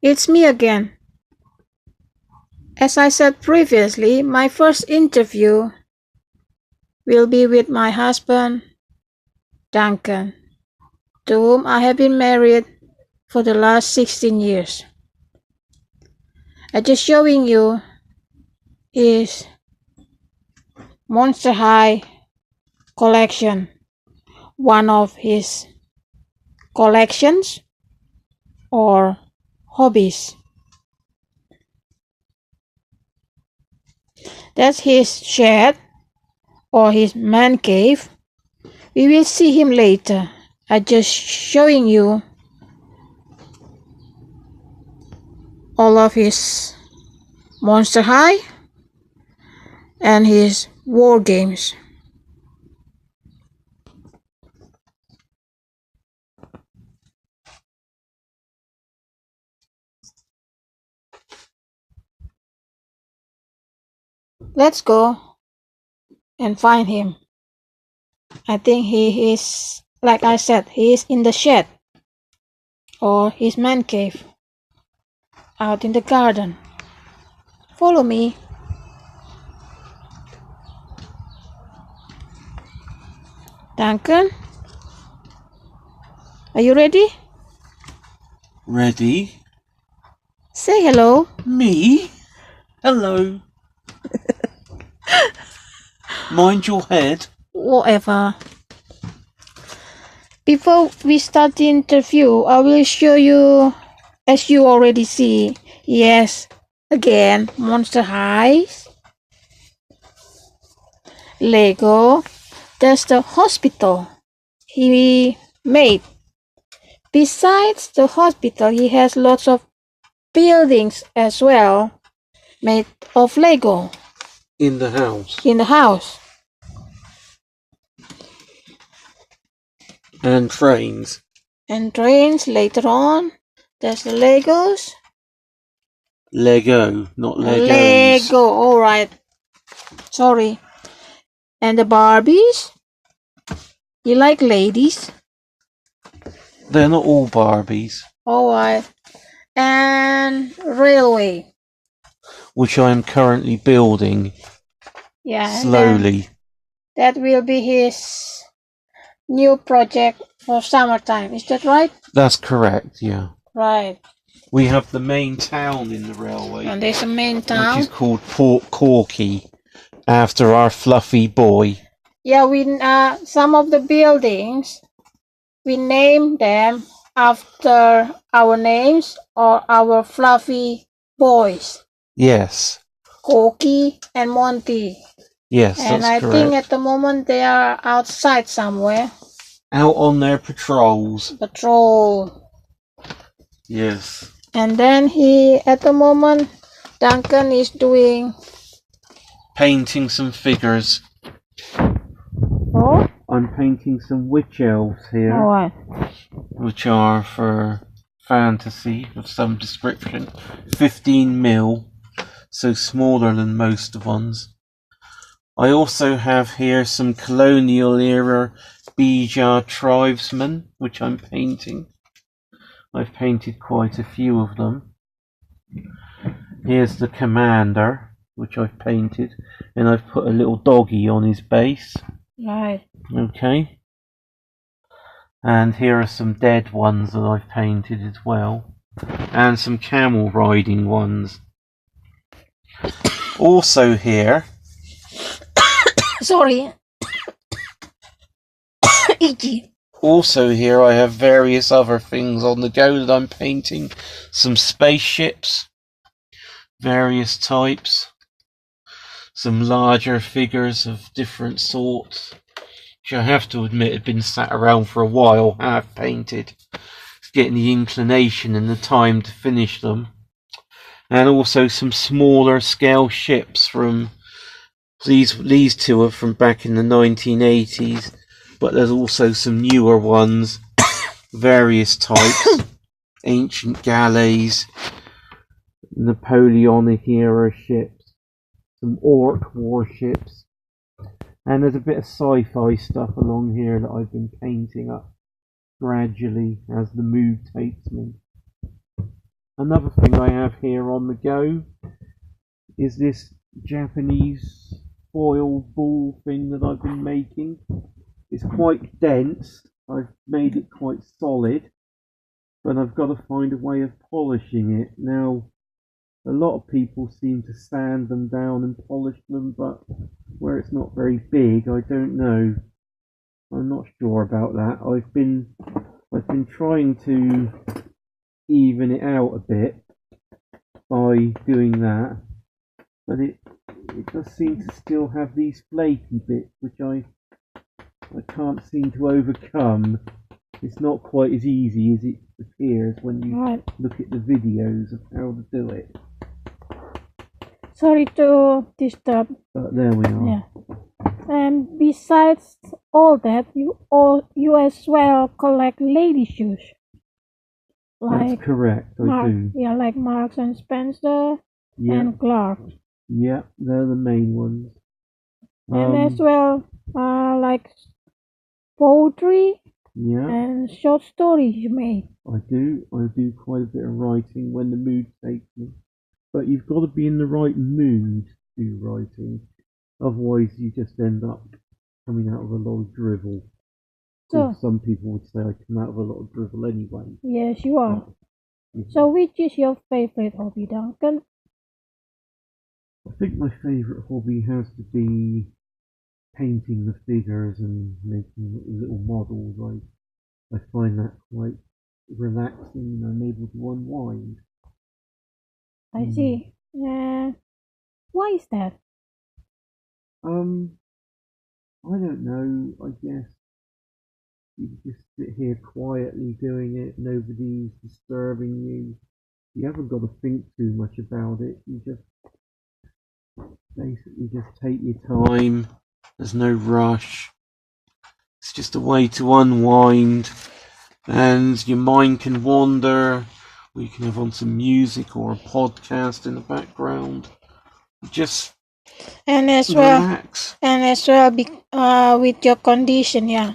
It's me again. As I said previously, my first interview will be with my husband, Duncan, to whom I have been married for the last 16 years. I'm just showing you his Monster High collection, one of his collections or hobbies. That's his shed or his man cave. We will see him later. I'm just showing you all of his Monster High and his war games. Let's go and find him. I think he is, like I said, he is in the shed or his man cave out in the garden. Follow me. Duncan, are you ready? Ready? Say hello. Me? Hello. Mind your head. Whatever. Before we start the interview, I will show you, as you already see, yes, again, Monster Highs, Lego. That's the hospital he made. Besides the hospital, he has lots of buildings as well, made of Lego. In the house. In the house. And trains. And trains later on. There's the Legos. Lego, not Legos. Lego, alright. Sorry. And the Barbies. You like ladies? They're not all Barbies. Alright. And railway. Which I am currently building. Yeah. Slowly. That will be his new project for summertime. Is that right? That's correct, yeah. Right. We have the main town in the railway. And there's a main town. Which is called Port Corky, after our fluffy boy. Yeah, we some of the buildings, we name them after our names or our fluffy boys. Yes. Corky and Monty. Yes, and that's I correct. think at the moment they are outside somewhere. Out on their patrols. Patrol. Yes. And then at the moment, Duncan is doing... Painting some figures. Oh? I'm painting some witch elves here. Alright. Which are for fantasy of some description. 15mm, so smaller than most ones. I also have here some colonial era Bija tribesmen, which I'm painting. I've painted quite a few of them. Here's the commander, which I've painted, and I've put a little doggy on his base. Right. Okay. And here are some dead ones that I've painted as well. And some camel riding ones. Also here... Sorry. Itchy. Also here I have various other things on the go that I'm painting. Some spaceships. Various types. Some larger figures of different sorts. Which I have to admit have been sat around for a while, half painted. It's getting the inclination and the time to finish them. And also some smaller scale ships from... These two are from back in the 1980s. But there's also some newer ones, various types, ancient galleys, Napoleonic era ships, some orc warships, and there's a bit of sci-fi stuff along here that I've been painting up gradually as the mood takes me. another thing I have here on the go is this Japanese foil ball thing that I've been making. It's quite dense. I've made it quite solid, but I've got to find a way of polishing it. Now, a lot of people seem to sand them down and polish them, but where it's not very big, I don't know. I'm not sure about that. I've been trying to even it out a bit by doing that, but it does seem to still have these flaky bits which I can't seem to overcome. It's not quite as easy as it appears when you look at the videos of how to do it. Sorry to disturb. But there we are. Yeah. And besides all that, you as well collect lady shoes. That's correct, I do. Yeah, like Marks and Spencer and Clark. Yeah, they're the main ones. And as well, like poetry and short stories you make. I do quite a bit of writing when the mood takes me. But you've got to be in the right mood to do writing. Otherwise you just end up coming out of a lot of drivel. So some people would say I come out of a lot of drivel anyway. Yes, you are. So which is your favorite hobby, Duncan? I think my favourite hobby has to be painting the figures and making little models. I find that quite relaxing and I'm able to unwind. I see. Why is that? I don't know. I guess you just sit here quietly doing it. Nobody's disturbing you. You haven't got to think too much about it. You just basically just take your time. There's no rush. It's just a way to unwind, and your mind can wander. We can have on some music or a podcast in the background. Just relax. And as well, with your condition, yeah.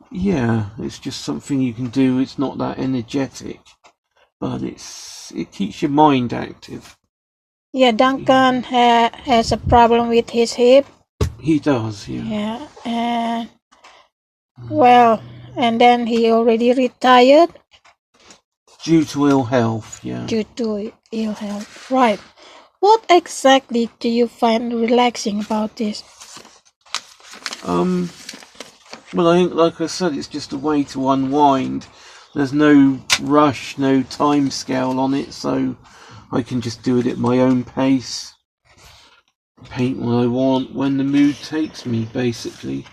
Yeah, it's just something you can do. It's not that energetic, but it keeps your mind active. Yeah, Duncan has a problem with his hip. He does, yeah. Yeah, and well, and then he already retired. Due to ill health, yeah. Due to ill health, right. What exactly do you find relaxing about this? Well, I think, like I said, it's just a way to unwind. There's no rush, no time scale on it, so I can just do it at my own pace. Paint what I want when the mood takes me, basically.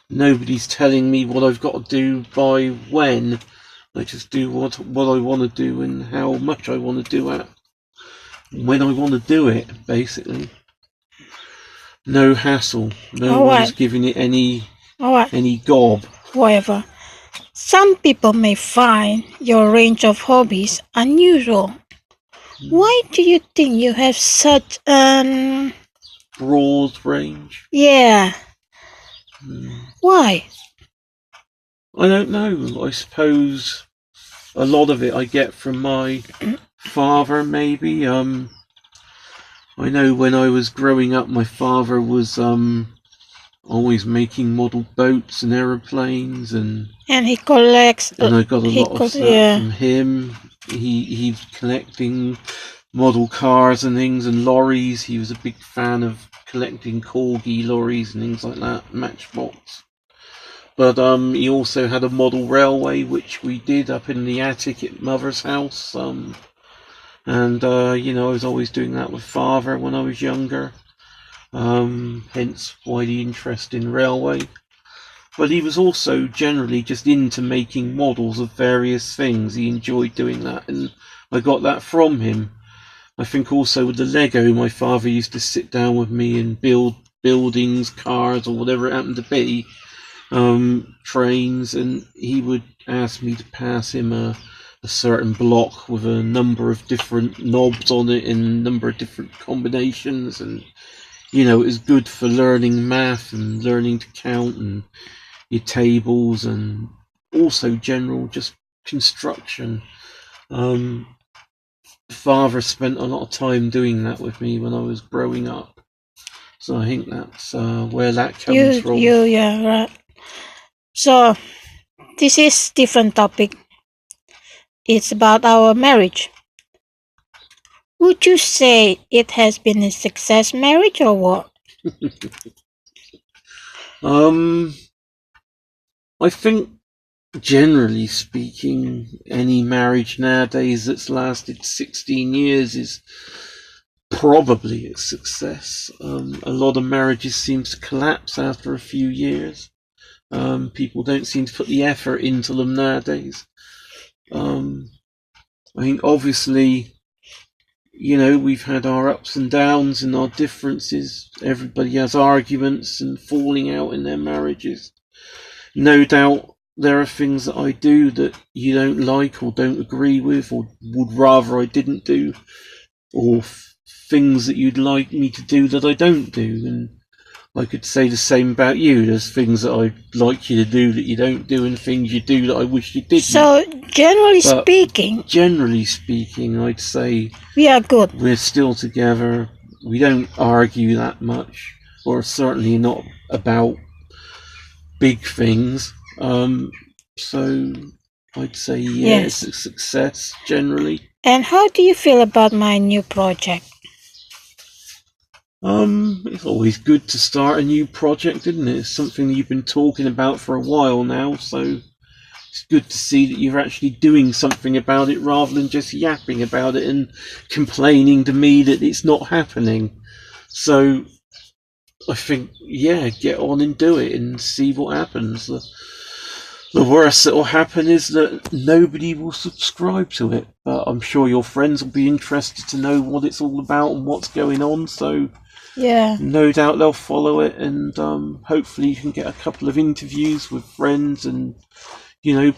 Nobody's telling me what I've got to do by when. I just do what I want to do and how much I want to do it. When I want to do it, basically. No hassle. No one's giving it any gob. However, some people may find your range of hobbies unusual. Why do you think you have such an broad range? Yeah. Why? I don't know. I suppose a lot of it I get from my father, maybe. I know when I was growing up, my father was always making model boats and aeroplanes, and he collects. And I got a lot of that from him. He's collecting model cars and things and lorries. He was a big fan of collecting corgi lorries and things like that, Matchbox. But he also had a model railway, which we did up in the attic at Mother's house. And you know, I was always doing that with Father when I was younger. Hence why the interest in railway. But he was also generally just into making models of various things. He enjoyed doing that, and I got that from him. I think also with the Lego, my father used to sit down with me and build buildings, cars, or whatever it happened to be, trains, and he would ask me to pass him a certain block with a number of different knobs on it and a number of different combinations, and you know, it was good for learning math and learning to count and your tables, and also general just construction. father spent a lot of time doing that with me when I was growing up. So I think that's where that comes from. Yeah, right. So this is different topic. It's about our marriage. Would you say it has been a success marriage or what? I think generally speaking, any marriage nowadays that's lasted 16 years is probably a success. A lot of marriages seem to collapse after a few years. People don't seem to put the effort into them nowadays. I think obviously, we've had our ups and downs and our differences. Everybody has arguments and falling out in their marriages. No doubt there are things that I do that you don't like or don't agree with or would rather I didn't do, or things that you'd like me to do that I don't do. And I could say the same about you. There's things that I'd like you to do that you don't do, and things you do that I wish you didn't. So generally speaking, I'd say we are good. We're still together. We don't argue that much, or certainly not about big things. So I'd say Yes. it's a success generally. And how do you feel about my new project? It's always good to start a new project, isn't it? It's something that you've been talking about for a while now, so it's good to see that you're actually doing something about it rather than just yapping about it and complaining to me that it's not happening. So I think, get on and do it and see what happens. The worst that will happen is that nobody will subscribe to it, but I'm sure your friends will be interested to know what it's all about and what's going on, so no doubt they'll follow it, and hopefully you can get a couple of interviews with friends and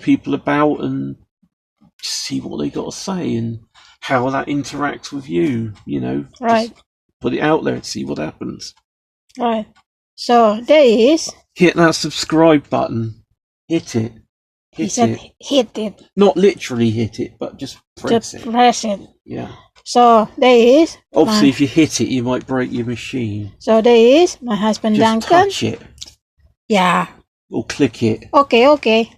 people about, and see what they got to say and how that interacts with you. Right. Just put it out there and see what happens. Right. So there is. Hit that subscribe button. Hit it. Hit it. Not literally hit it, but just press it. Press it. Yeah. So there is. Obviously, if you hit it, you might break your machine. So there is my husband just Duncan. Touch it. Yeah. Or click it. Okay.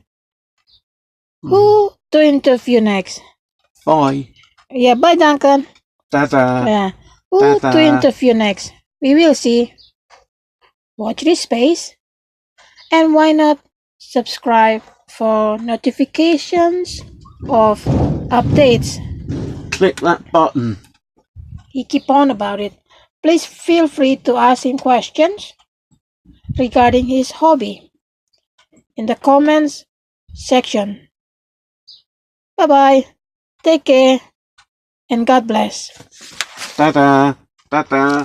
Who to interview next? Bye. Yeah, bye Duncan. Da-da. Yeah. Who to interview next? We will see. Watch this space. And why not subscribe for notifications of updates? Click that button. He keep on about it. Please feel free to ask him questions regarding his hobby in the comments section. Bye bye. Take care and God bless. Da-da. Da-da.